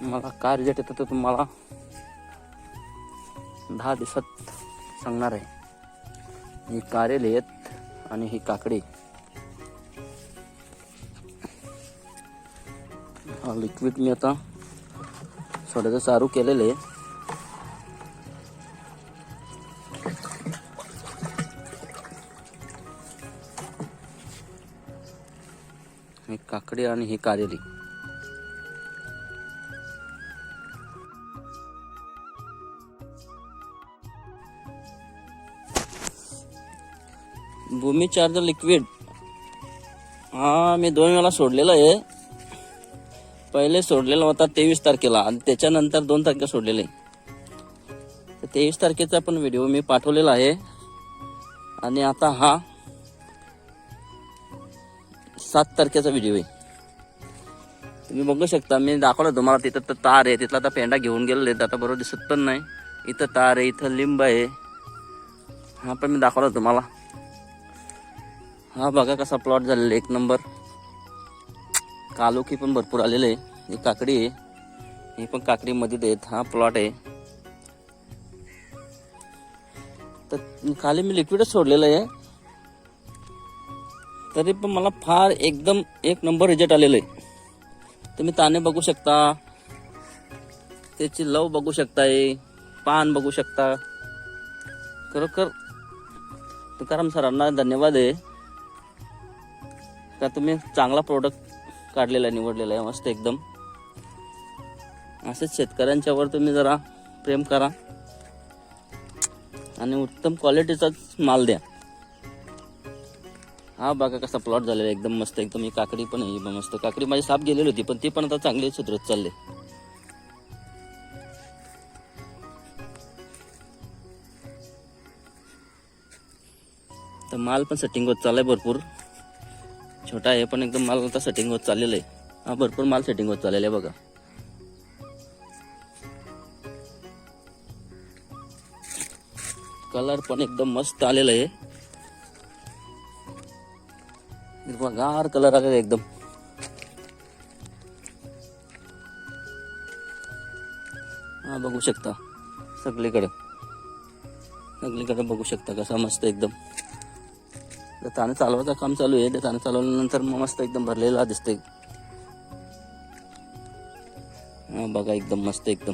मला काय रिझल्ट येतं तर तुम्हाला 10 दिवसात सांगणार आहे. ही कारेले आहेत आणि ही काकडी. हा लिक्विड मी आता सोडायचं चालू केलेलं आहे. ही काकडी आणि ही कारेली. भूमी चार्जर लिक्विड हा मी 2 वेळा सोडलेला आहे. पहिले सोडलेला होता 23 तारखेला आणि त्याच्यानंतर 2 तारखेला सोडलेला आहे. 23 तारखेचा पण व्हिडिओ मी पाठवलेला आहे आणि आता हा 7 तारखेचा व्हिडिओ आहे. तुम्ही बघू शकता, मी दाखवलं तुम्हाला. तिथं तर तार आहे, तिथला आता पेंडा घेऊन गेलेले आहेत, आता बरोबर दिसत पण नाही. इथं तार आहे, इथं लिंब आहे. हा पण मी दाखवला तुम्हाला. हा बघा कसा प्लॉट झालेला, 1 नंबर. कालोखी पण भरपूर आलेले आहे. ही काकडी आहे, ही पण काकडी मध्ये देत. हा प्लॉट आहे. तर खाली मी लिक्विडच सोडलेलं आहे, तरी पण मला फार एकदम 1 नंबर रिझल्ट आलेलं आहे. तुम्ही ताने बघू शकता, त्याची लव बघू शकताय, पान बघू शकता. खरोखर तुकाराम सरांना धन्यवाद आहे का तुम्ही चांगला प्रोडक्ट काढलेला आहे, निवडलेला आहे. मस्त एकदम. असेच शेतकऱ्यांच्या वर तुम्ही जरा प्रेम करा आणि उत्तम क्वालिटीचाच माल द्या. हा बघा कसा प्लॉट झालेला, एकदम मस्त. एकदम ही काकडी पण आहे, एकदम मस्त. काकडी माझी साफ गेलेली होती, पण ती पण आता चांगली सुधरत चालले. तर माल पण सेटिंग होत चाललाय भरपूर. छोटा आहे पण एकदम माल आता सेटिंग होत चाललेलं आहे. हा भरपूर माल सेटिंग होत चाललेला आहे बघा. कलर पण एकदम मस्त आलेला आहे, गार कलर आलेला एकदम. हा बघू शकता, सगळीकडे बघू शकता कसा मस्त एकदम. ताने चालवायचं काम चालू आहे. ते ताने चालवल्यानंतर मस्त एकदम भरलेला दिसते. हा बघा एकदम मस्त एकदम.